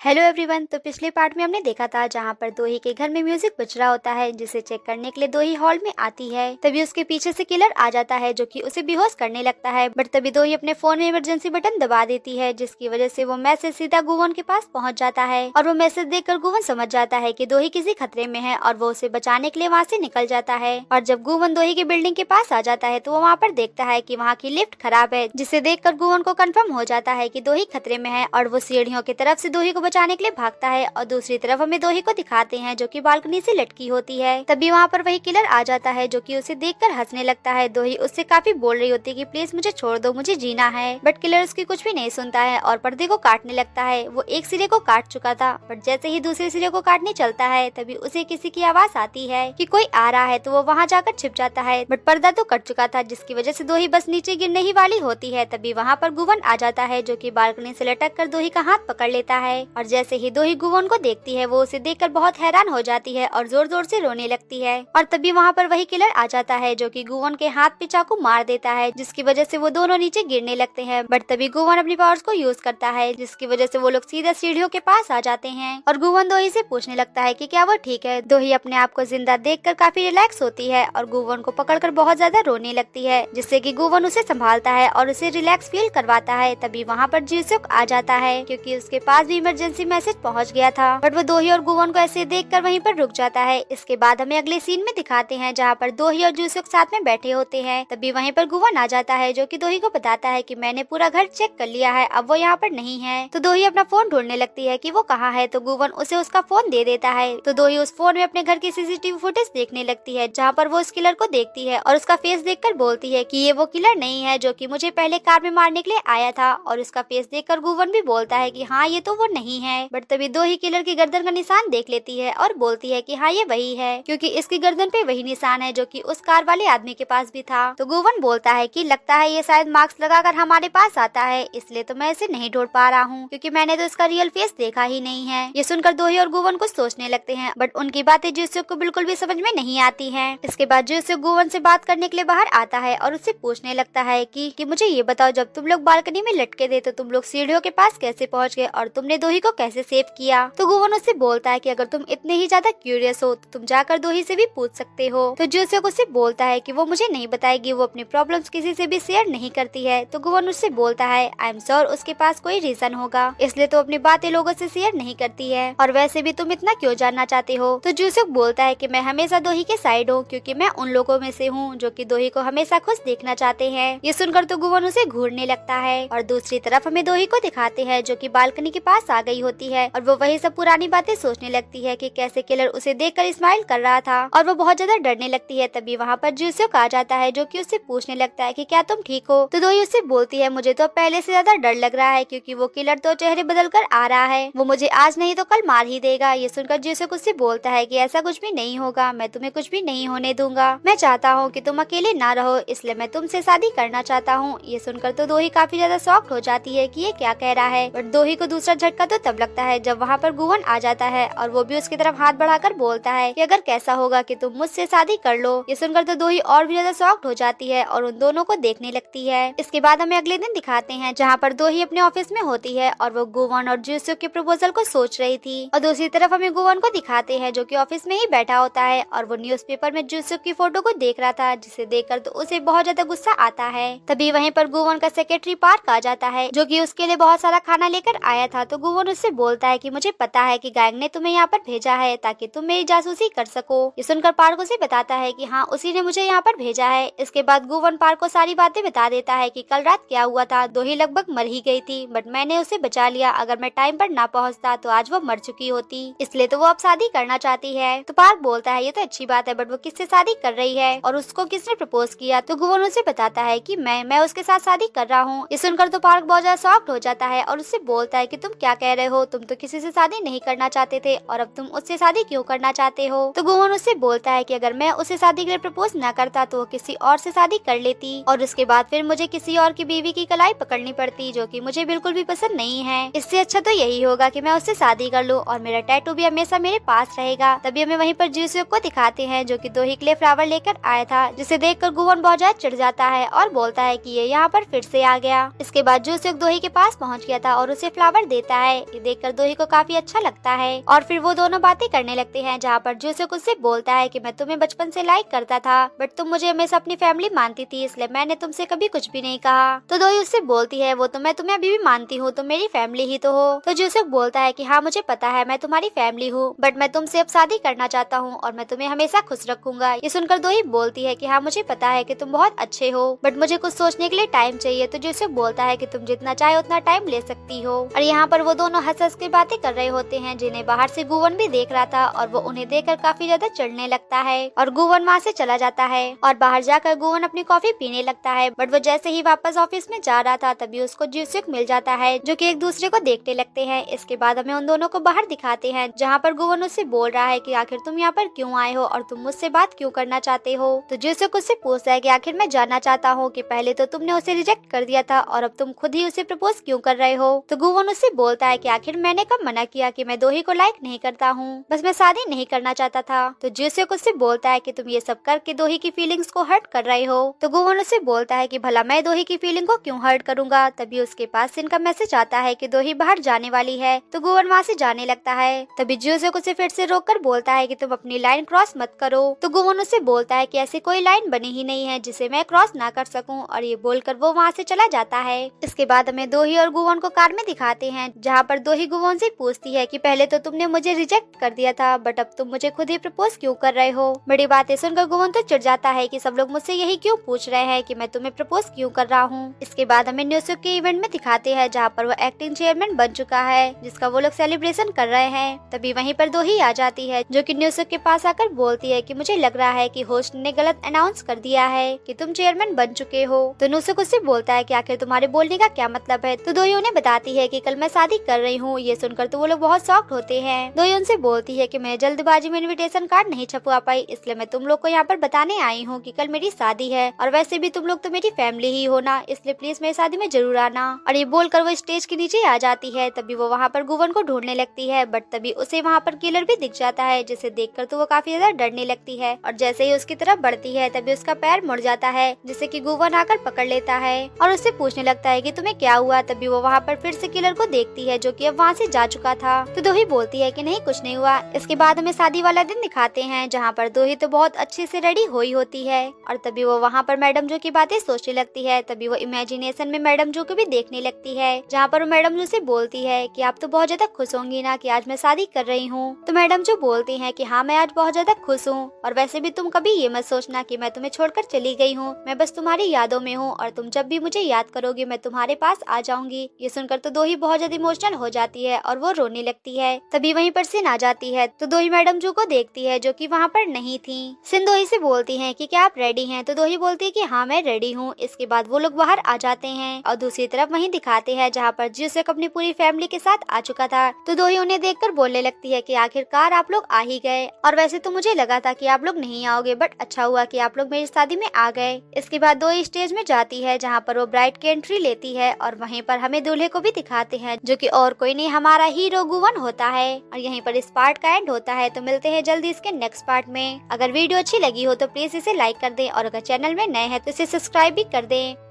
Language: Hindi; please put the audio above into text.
Hello everyone. तो पिछले पार्ट में हमने देखा था जहाँ पर दोही के घर में म्यूजिक बज रहा होता है, जिसे चेक करने के लिए दोही हॉल में आती है। तभी उसके पीछे से किलर आ जाता है जो कि उसे बेहोश करने लगता है। बट तभी दोही अपने फोन में इमरजेंसी बटन दबा देती है, जिसकी वजह से वो मैसेज सीधा गुवन के पास पहुंच जाता है। और वो मैसेज देखकर गुवन समझ जाता है कि दोही किसी खतरे में है और वो उसे बचाने के लिए वहाँ से निकल जाता है। और जब गुवन दोही की बिल्डिंग के पास आ जाता है तो वो वहाँ पर देखता है कि वहाँ की लिफ्ट खराब है, जिसे देखकर गुवन को कंफर्म हो जाता है कि दोही खतरे में है। और वो सीढ़ियों की तरफ से दोही को बचाने के लिए भागता है और दूसरी तरफ हमें दोही को दिखाते हैं जो कि बालकनी से लटकी होती है। तभी वहाँ पर वही किलर आ जाता है जो कि उसे देखकर हंसने लगता है। दोही उससे काफी बोल रही होती है कि प्लीज मुझे छोड़ दो, मुझे जीना है। बट किलर उसकी कुछ भी नहीं सुनता है और पर्दे को काटने लगता है। वो एक सिरे को काट चुका था, बट जैसे ही दूसरे सिरे को काटने चलता है तभी उसे किसी की आवाज आती है कि कोई आ रहा है। तो वो वहाँ जाकर छिप जाता है, बट पर्दा तो कट चुका था, जिसकी वजह से दोही बस नीचे गिरने ही वाली होती है। तभी वहाँ पर गुवन आ जाता है जो कि बालकनी से लटक कर दोही का हाथ पकड़ लेता है। और जैसे ही दोही गुवन को देखती है वो उसे देखकर बहुत हैरान हो जाती है और जोर जोर से रोने लगती है। और तभी वहाँ पर वही किलर आ जाता है जो कि गुवन के हाथ पे चाकू मार देता है, जिसकी वजह से वो दोनों नीचे गिरने लगते हैं। बट तभी गुवन अपनी पावर्स को यूज करता है, जिसकी वजह से वो लोग सीधा सीढ़ियों के पास आ जाते हैं। और गुवन दोही से पूछने लगता है कि क्या वो ठीक है। दोही अपने आप को जिंदा देखकर काफी रिलैक्स होती है और गुवन को पकड़कर बहुत ज्यादा रोने लगती है, जिससे कि गुवन उसे संभालता है और उसे रिलैक्स फील करवाता है। तभी वहाँ पर जिसुक आ जाता है क्योंकि उसके पास भी इमरजेंसी मैसेज पहुँच गया था। बट वो दोही और गुवन को ऐसे देखकर वहीं पर रुक जाता है। इसके बाद हमें अगले सीन में दिखाते हैं जहाँ पर दोही और जिसुक साथ में बैठे होते हैं। तभी वहीं पर गुवन आ जाता है जो कि दोही को बताता है कि मैंने पूरा घर चेक कर लिया है, अब वो यहाँ पर नहीं है। तो दोही अपना फोन ढूंढने लगती है कि वो कहाँ है। तो गुवन उसे उसका फोन दे देता है। तो दोही उस फोन में अपने घर की सीसीटीवी फुटेज देखने लगती है, जहाँ पर वो उस किलर को देखती है और उसका फेस देखकर बोलती है कि ये वो किलर नहीं है जो कि मुझे पहले कार में मारने के लिए आया था। और उसका फेस देखकर गुवन भी बोलता है कि हाँ ये तो वो नहीं है। बट तभी दोही किलर की गर्दन का निशान देख लेती है और बोलती है कि हाँ ये वही है, क्योंकि इसकी गर्दन पे वही निशान है जो कि उस कार वाले आदमी के पास भी था। तो गुवन बोलता है कि लगता है ये शायद मास्क लगाकर हमारे पास आता है, इसलिए तो मैं इसे नहीं ढूंढ पा रहा हूँ, क्योंकि मैंने तो इसका रियल फेस देखा ही नहीं है। ये सुनकर दोही और गुवन कुछ सोचने लगते हैं, बट उनकी बातें जिसुक को बिल्कुल भी समझ में नहीं आती है। इसके बाद जिसुक गुवन से बात करने के लिए बाहर आता है और उससे पूछने लगता है कि मुझे ये बताओ, जब तुम लोग बालकनी में लटके थे तो तुम लोग सीढ़ियों के पास कैसे पहुँच गए और तुमने दोही को कैसे सेव किया। तो गुवन उससे बोलता है कि अगर तुम इतने ही ज्यादा क्यूरियस हो तो तुम जाकर दोही से भी पूछ सकते हो। तो जिसुक उससे बोलता है कि वो मुझे नहीं बताएगी, वो अपनी प्रॉब्लम्स किसी से भी शेयर नहीं करती है। तो गुवन उससे बोलता है आई एम श्योर उसके पास कोई रीजन होगा, इसलिए तो अपनी बातें लोगों से शेयर नहीं करती है, और वैसे भी तुम इतना क्यों जानना चाहते हो। तो जिसुक बोलता है कि मैं हमेशा दोही के साइड हूँ, क्योंकि मैं उन लोगों में से हूँ जो कि दोही को हमेशा खुश देखना चाहते हैं। ये सुनकर तो गुवन उसे घूरने लगता है। और दूसरी तरफ हमें दोही को दिखाते हैं जो कि बालकनी के पास आ गई होती है और वो वही सब पुरानी बातें सोचने लगती है कि कैसे किलर उसे देखकर स्माइल कर रहा था और वो बहुत ज्यादा डरने लगती है। तभी वहाँ पर जिसुक आ जाता है जो कि उससे पूछने लगता है कि क्या तुम ठीक हो। तो दोही उससे बोलती है मुझे तो पहले से ज्यादा डर लग रहा है, क्योंकि वो किलर तो चेहरे बदल कर आ रहा है, वो मुझे आज नहीं तो कल मार ही देगा। ये सुनकर जिसुक उससे बोलता है कि ऐसा कुछ भी नहीं होगा, मैं तुम्हें कुछ भी नहीं होने दूंगा, मैं चाहता हूँ कि तुम अकेले ना रहो, इसलिए मैं तुमसे शादी करना चाहता हूँ। ये सुनकर तो दोही काफी ज्यादा शॉक्ड हो जाती है कि ये क्या कह रहा है। बट दोही को दूसरा झटका तो तब लगता है जब वहाँ पर गुवन आ जाता है और वो भी उसकी तरफ हाथ बढ़ाकर बोलता है कि अगर कैसा होगा कि तुम मुझसे शादी कर लो। ये सुनकर तो दोही और भी ज्यादा शॉक्ड हो जाती है और उन दोनों को देखने लगती है। इसके बाद हमें अगले दिन दिखाते हैं जहाँ पर दोही अपने ऑफिस में होती है और वो गुवन और जिसुक के प्रपोजल को सोच रही थी। और दूसरी तरफ हमें गुवन को दिखाते हैं जो कि ऑफिस में ही बैठा होता है और वो न्यूज़पेपर में जिसुक की फोटो को देख रहा था, जिसे देखकर तो उसे बहुत ज्यादा गुस्सा आता है। तभी वहीं पर गुवन का सेक्रेटरी पार्क आ जाता है जो कि उसके लिए बहुत सारा खाना लेकर आया था। तो गुवन उससे बोलता है कि मुझे पता है कि गायक ने तुम्हें यहाँ पर भेजा है ताकि तुम मेरी जासूसी कर सको। ये सुनकर पार्क उसे बताता है कि हाँ उसी ने मुझे यहाँ पर भेजा है। इसके बाद गुवन पार्क को सारी बातें बता देता है कि कल रात क्या हुआ था। दोही लगभग मर ही गई थी, बट मैंने उसे बचा लिया, अगर मैं टाइम पर ना पहुँचता तो आज वो मर चुकी होती, इसलिए तो वो अब शादी करना चाहती है। तो पार्क बोलता है ये तो अच्छी बात है, बट वो किससे शादी कर रही है और उसको किसने प्रपोज किया। तो गुवन उसे बताता है कि मैं उसके साथ शादी कर रहा हूँ। ये सुनकर तो पार्क बहुत ज्यादा शॉक्ड हो जाता है और उससे बोलता है कि तुम क्या कह रहे हो, तुम तो किसी से शादी नहीं करना चाहते थे और अब तुम उससे शादी क्यों करना चाहते हो। तो गुवन उससे बोलता है कि अगर मैं उसे शादी के लिए प्रपोज ना करता तो वो किसी और से शादी कर लेती और उसके बाद फिर मुझे किसी और की बीवी की कलाई पकड़नी पड़ती, जो कि मुझे बिल्कुल भी पसंद नहीं है। इससे अच्छा तो यही होगा कि मैं उससे शादी कर लूं और मेरा टैटू भी हमेशा मेरे पास रहेगा। तभी हमें वहीं पर जिसुक को दिखाते हैं जो कि दोही के लिए फ्लावर लेकर आया था, जिसे देखकर गुवन बहुत ज्यादा चिढ़ जाता है और बोलता है कि ये यहाँ पर फिर से आ गया। इसके बाद जिसुक दोही के पास पहुँच गया था और उसे फ्लावर देता है। ये देखकर दोही को काफी अच्छा लगता है और फिर वो दोनों बातें करने लगते हैं, जहाँ पर जियोसुक उससे बोलता है कि मैं तुम्हें बचपन से लाइक करता था, बट तुम मुझे हमेशा अपनी फैमिली मानती थी, इसलिए मैंने तुमसे कभी कुछ भी नहीं कहा। तो दोही उससे बोलती है वो तो मैं तुम्हें अभी भी मानती हूँ, तुम मेरी फैमिली ही तो हो। तो जियोसुक बोलता है कि हाँ मुझे पता है मैं तुम्हारी फैमिली हूँ, बट मैं तुमसे अब शादी करना चाहता हूँ और मैं तुम्हें हमेशा खुश रखूंगा। ये सुनकर दोही बोलती है कि हाँ मुझे पता है कि तुम बहुत अच्छे हो, बट मुझे कुछ सोचने के लिए टाइम चाहिए। तो जियोसुक बोलता है कि तुम जितना चाहे उतना टाइम ले सकती हो। और यहाँ पर वो दोनों हंस हंस के बातें कर रहे होते हैं, जिन्हें बाहर से गुवन भी देख रहा था और वो उन्हें देखकर काफी ज्यादा चिढ़ने लगता है और गुवन वहाँ से चला जाता है। और बाहर जाकर गुवन अपनी कॉफी पीने लगता है, बट वो जैसे ही वापस ऑफिस में जा रहा था तभी उसको जियोसुक मिल जाता है, जो कि एक दूसरे को देखने लगते हैं। इसके बाद हमें उन दोनों को बाहर दिखाते हैं, जहाँ पर गुवन उससे बोल रहा है कि आखिर तुम यहाँ पर क्यों आए हो और तुम मुझसे बात क्यों करना चाहते हो। तो जियोसुक उससे पूछता है कि आखिर मैं जानना चाहता हूँ कि पहले तो तुमने उसे रिजेक्ट कर दिया था और अब तुम खुद ही उसे प्रपोज क्यों कर रहे हो। तो गुवन उससे बोलता है कि आखिर मैंने कब मना किया कि मैं दोही को लाइक नहीं करता हूँ, बस मैं शादी नहीं करना चाहता था। तो जियोसुक उससे बोलता है कि तुम ये सब करके दोही की फीलिंग्स को हर्ट कर रहे हो। तो गुवन उससे बोलता है कि भला मैं दोही की फीलिंग को क्यों हर्ट करूंगा। तभी उसके पास सिन का मैसेज आता है कि दोही बाहर जाने वाली है। तो गुवन वहाँ से जाने लगता है। तभी जियोसुक उसे फिर से रोक कर बोलता है कि तुम अपनी लाइन क्रॉस मत करो। तो गुवन उससे बोलता है कि ऐसी कोई लाइन बनी ही नहीं है जिसे मैं क्रॉस ना कर सकूं, और ये बोलकर वो वहाँ से चला जाता है। इसके बाद हमें दोही और गुवन को कार में दिखाते हैं, जहाँ पर दोही गुवन से पूछती है कि पहले तो तुमने मुझे रिजेक्ट कर दिया था, बट अब तुम मुझे खुद ही प्रपोज क्यों कर रहे हो। बड़ी बातें सुनकर गुवन तो चिढ़ जाता है कि सब लोग मुझसे यही क्यों पूछ रहे हैं कि मैं तुम्हें प्रपोज क्यों कर रहा हूँ। इसके बाद हमें न्यूसुक के इवेंट में दिखाते हैं, जहाँ पर वो एक्टिंग चेयरमैन बन चुका है, जिसका वो लोग सेलिब्रेशन कर रहे हैं। तभी वहीं पर दोही आ जाती है, जो कि न्यूसुक के पास आकर बोलती है कि मुझे लग रहा है कि होस्ट ने गलत अनाउंस कर दिया है कि तुम चेयरमैन बन चुके हो। तो न्यूसुक उससे बोलता है कि आखिर तुम्हारे बोलने का क्या मतलब है। तो दोही उन्हें बताती है कि कल मैं शादी कर रही हूँ। ये सुनकर तो वो लोग बहुत शॉक्ड होते हैं। दोही उनसे बोलती है कि मैं जल्दबाजी में इनविटेशन कार्ड नहीं छपवा पाई, इसलिए मैं तुम लोग को यहाँ पर बताने आई हूँ कि कल मेरी शादी है, और वैसे भी तुम लोग तो मेरी फैमिली ही हो ना, इसलिए प्लीज मेरी शादी में जरूर आना। और ये बोलकर वो स्टेज के नीचे आ जाती है। तभी वो वहाँ पर गुवन को ढूंढने लगती है, बट तभी उसे वहाँ पर किलर भी दिख जाता है, जिसे देखकर तो वो काफी ज्यादा डरने लगती है। और जैसे ही उसकी तरफ बढ़ती है तभी उसका पैर मुड़ जाता है, जिसे कि गुवन आकर पकड़ लेता है और उससे पूछने लगता है कि तुम्हें क्या हुआ। तभी वो वहाँ पर फिर से किलर को देखती है, जो कि अब वहाँ से जा चुका था। तो दोही बोलती है कि नहीं कुछ नहीं हुआ। इसके बाद हमें शादी वाला दिन दिखाते हैं, जहाँ पर दोही तो बहुत अच्छे से रेडी हुई होती है, और तभी वो वहाँ पर मैडम जो की बातें सोचने लगती है। तभी वो इमेजिनेशन में मैडम जो को भी देखने लगती है, जहाँ पर वो मैडम जो से बोलती है कि आप तो बहुत ज्यादा खुश होंगी ना कि आज मैं शादी कर रही हूँ। तो मैडम जो बोलती है कि हाँ मैं आज बहुत ज्यादा खुश हूँ, और वैसे भी तुम कभी ये मत सोचना कि मैं तुम्हें छोड़कर चली गई हूँ, मैं बस तुम्हारी यादों में हूँ, और तुम जब भी मुझे याद करोगी मैं तुम्हारे पास आ जाऊंगी। ये सुनकर तो दोही बहुत ज्यादा इमोशनल हो जाती है और वो रोने लगती है। तभी वहीं पर सिन आ जाती है। तो दोही मैडम जो को देखती है, जो कि वहाँ पर नहीं थी। सिन दोही से बोलती है कि क्या आप रेडी हैं। तो दोही बोलती है कि हाँ मैं रेडी हूँ। इसके बाद वो लोग बाहर आ जाते हैं, और दूसरी तरफ वहीं दिखाते हैं जहाँ पर जियोसुक अपनी पूरी फैमिली के साथ आ चुका था। तो दोही उन्हें देखकर बोलने लगती है कि आखिरकार आप लोग आ ही गए, और वैसे तो मुझे लगा था कि आप लोग नहीं आओगे, बट अच्छा हुआ कि आप लोग मेरी शादी में आ गए। इसके बाद दोही स्टेज में जाती है, जहाँ पर वो ब्राइड की एंट्री लेती है, और वहीं पर हमें दूल्हे को भी दिखाते हैं, जो कि और कोई नहीं हमारा हीरो गुवन होता है। और यहीं पर इस पार्ट का एंड होता है। तो मिलते हैं जल्दी इसके नेक्स्ट पार्ट में। अगर वीडियो अच्छी लगी हो तो प्लीज इसे लाइक कर दें, और अगर चैनल में नए हैं तो इसे सब्सक्राइब भी कर दें।